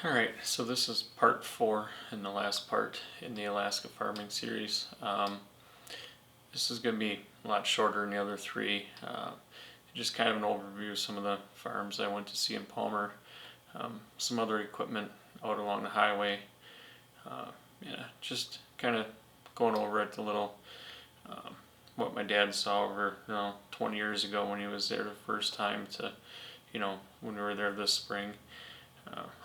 Alright, so this is part 4 and the last part in the Alaska farming series. This is going to be a lot shorter than the other 3. Just kind of an overview of some of the farms I went to see in Palmer, some other equipment out along the highway. Just kind of going over it a little, what my dad saw over 20 years ago when he was there the first time to, when we were there this spring.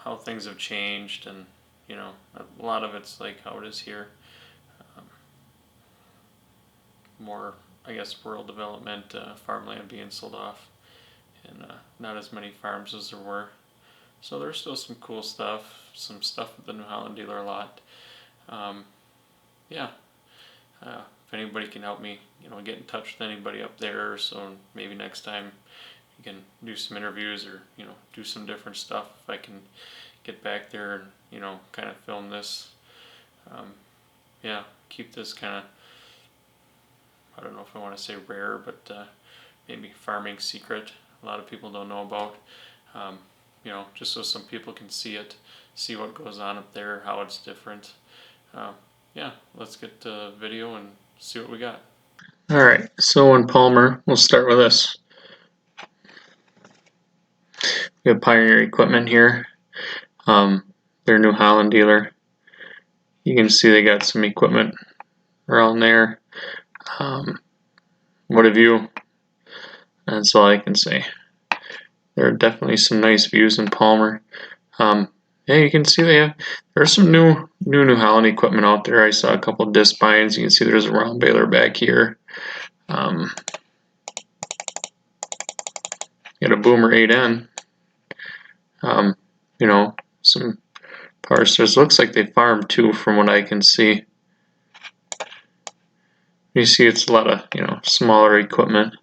How things have changed, and a lot of it's like how it is here. More, I guess, rural development, farmland being sold off, and not as many farms as there were. So there's still some cool stuff, some stuff with the New Holland dealer lot. Yeah, if anybody can help me, get in touch with anybody up there, so maybe next time you can do some interviews or do some different stuff if I can get back there and kind of film this. Keep this kind of, I don't know if I want to say rare, but maybe farming secret a lot of people don't know about. Just so some people can see it, see what goes on up there, how it's different. Let's get the video and see what we got. Alright, so in Palmer, we'll start with this. We have Pioneer Equipment here. Their New Holland dealer. You can see they got some equipment around there. What a view. That's all I can say. There are definitely some nice views in Palmer. You can see there's some new Holland equipment out there. I saw a couple of disc bines. You can see there's a round baler back here. Got a Boomer 8N. Some power stores. Looks like they farm too, from what I can see. You see, it's a lot of smaller equipment.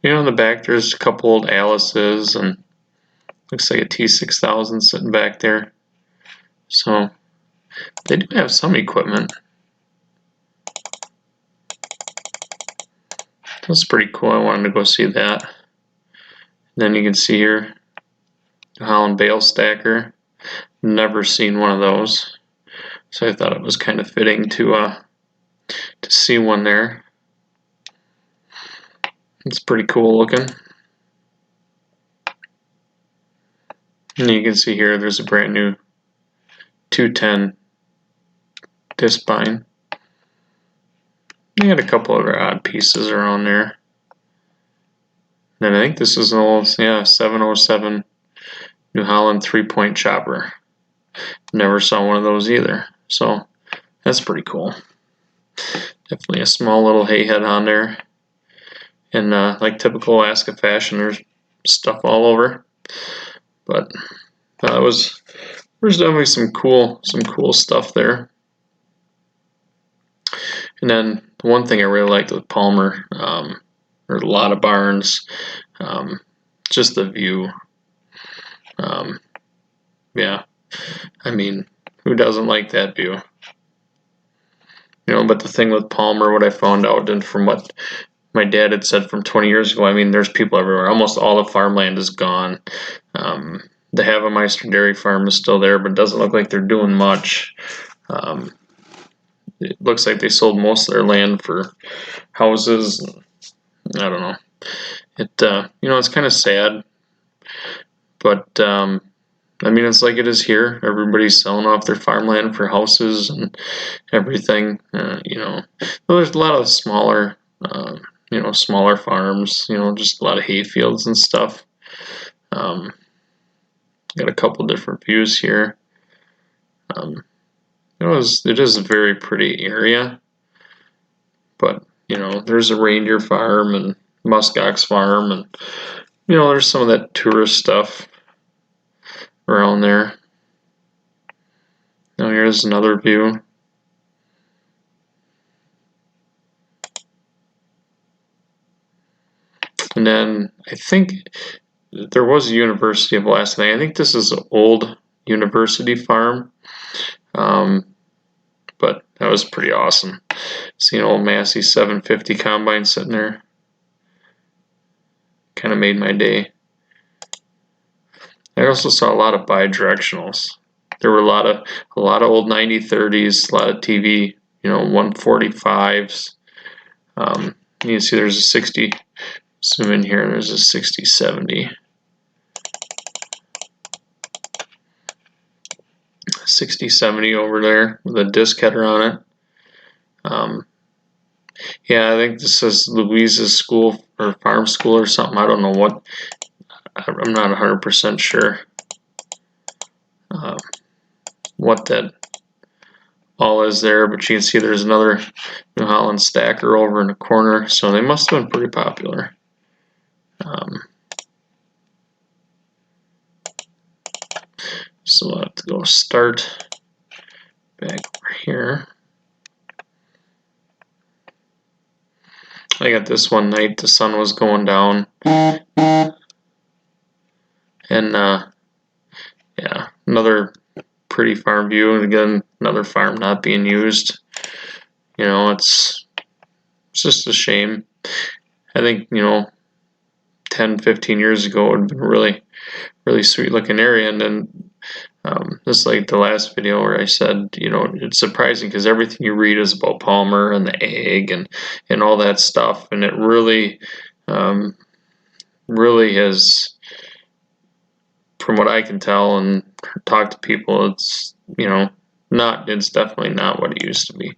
In the back there's a couple old Alice's, and looks like a T6000 sitting back there. So they do have some equipment. That's pretty cool. I wanted to go see that. Then you can see here the Holland bale stacker. Never seen one of those, so I thought it was kind of fitting to see one there. It's pretty cool looking. And you can see here there's a brand new 210 disc bine. They got a couple other odd pieces around there. And I think this is an old 707 New Holland 3-point chopper. Never saw one of those either. So that's pretty cool. Definitely a small little hay head on there. And like typical Alaska fashion, there's stuff all over. But there's definitely some cool stuff there. And then the one thing I really liked with Palmer, there's a lot of barns, just the view. I mean, who doesn't like that view? But the thing with Palmer, what I found out, and from what my dad had said from 20 years ago, I mean, there's people everywhere. Almost all the farmland is gone. The Havemeister dairy farm is still there, but it doesn't look like they're doing much. It looks like they sold most of their land for houses. I don't know. It's kind of sad, but I mean, it's like it is here. Everybody's selling off their farmland for houses and everything. There's a lot of smaller, smaller farms. Just a lot of hay fields and stuff. Got a couple different views here. It is a very pretty area, but there's a reindeer farm and muskox farm, and there's some of that tourist stuff around there. Now here's another view. And then I think there was a University of Alaska. I think this is an old university farm. But that was pretty awesome. See an old Massey 750 combine sitting there. Kind of made my day. I also saw a lot of bi-directionals. There were a lot of old 90-30s, a lot of TV, 145s. You can see there's a 60. Zoom in here, and there's a 60-70. 60-70 over there with a disc header on it. Yeah, I think this is Louise's school or farm school or something. I don't know what. I'm not 100% sure what that all is there, but you can see there's another New Holland stacker over in the corner, so they must have been pretty popular. So we'll have to go start back over here. I got this one night, the sun was going down, and yeah, another pretty farm view, and again, another farm not being used. It's just a shame. I think 10-15 years ago it would have been a really sweet looking area, and then just like the last video where I said, it's surprising because everything you read is about Palmer and the egg and all that stuff, and it really has, from what I can tell and talk to people, it's it's definitely not what it used to be.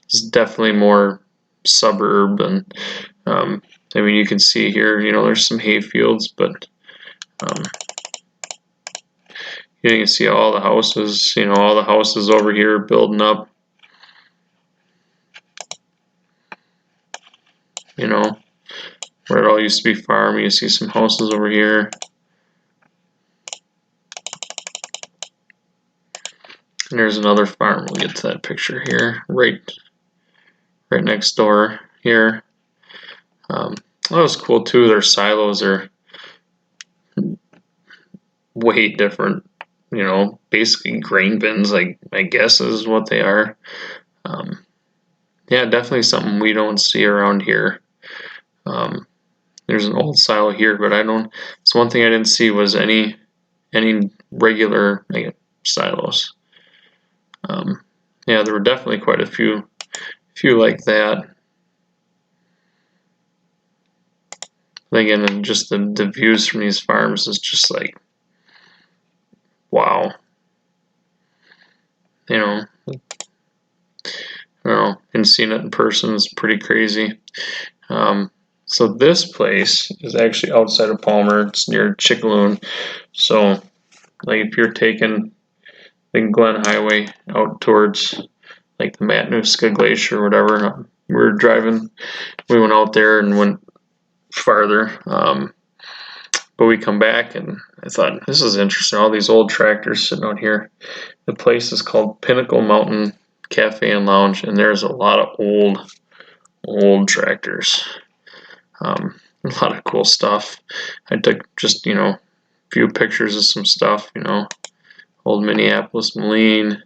It's definitely more suburb, and I mean, you can see here, there's some hay fields, but you can see all the houses, all the houses over here building up. Where it all used to be farm, you see some houses over here. And there's another farm. We'll get to that picture here, right next door here. That was cool too. Their silos are way different. Basically grain bins, I guess is what they are. Yeah, definitely something we don't see around here. There's an old silo here, but it's one thing I didn't see was any regular silos. Yeah, there were definitely quite a few like that. But again, just the views from these farms is just like, wow. I don't know, and seeing it in person is pretty crazy. So this place is actually outside of Palmer. It's near Chickaloon. So, like, if you're taking the Glen Highway out towards like the Matanuska Glacier or whatever, we were driving. We went out there and went farther. But we come back and I thought, this is interesting. All these old tractors sitting out here. The place is called Pinnacle Mountain Cafe and Lounge, and there's a lot of old tractors. A lot of cool stuff. I took just, a few pictures of some stuff, old Minneapolis Moline,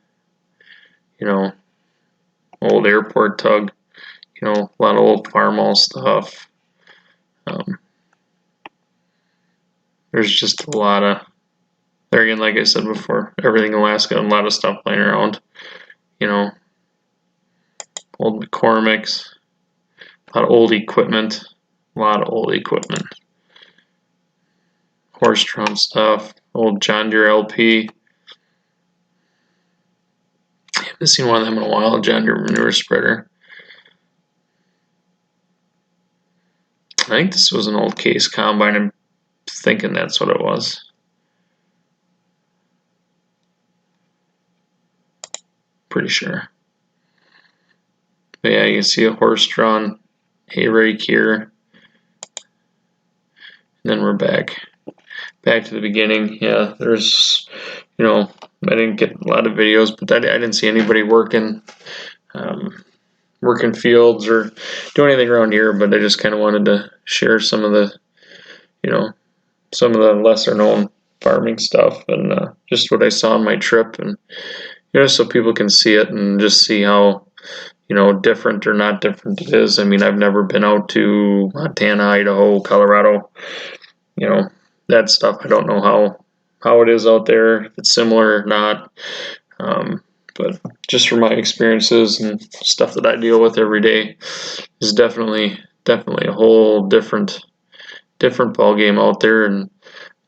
old airport tug, a lot of old Farmall stuff. There's just a lot of, there again, like I said before, everything Alaska, and a lot of stuff laying around, old McCormick's, a lot of old equipment, horse-drawn stuff, old John Deere LP. I haven't seen one of them in a while, John Deere manure spreader. I think this was an old Case combine. I'm thinking that's what it was. Pretty sure. But yeah, you can see a horse-drawn hay rake here. And then we're back to the beginning. Yeah, there's, I didn't get a lot of videos, but I didn't see anybody working fields or do anything around here, but I just kind of wanted to share some of the, some of the lesser known farming stuff and just what I saw on my trip, and so people can see it and just see how different or not different it is. I mean, I've never been out to Montana, Idaho, Colorado, that stuff. I don't know how it is out there, if it's similar or not. But just from my experiences and stuff that I deal with every day, is definitely a whole different ball game out there. And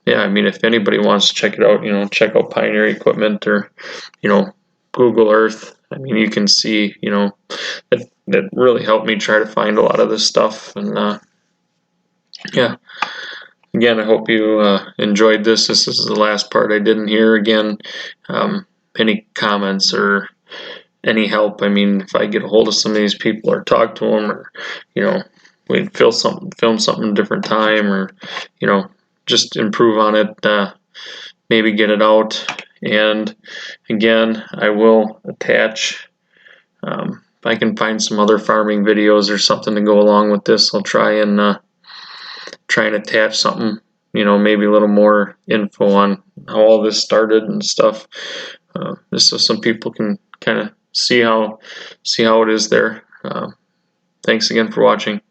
yeah, I mean, if anybody wants to check it out, check out Pioneer Equipment, or Google Earth. I mean, you can see, that really helped me try to find a lot of this stuff. And yeah, again, I hope you enjoyed this. This is the last part I didn't hear. Again, any comments or any help, I mean, if I get a hold of some of these people or talk to them, or we film something a different time, or just improve on it, maybe get it out. And again, I will attach, if I can find some other farming videos or something to go along with this, I'll try and attach something, maybe a little more info on how all this started and stuff, just so some people can kind of see how it is there. Thanks again for watching.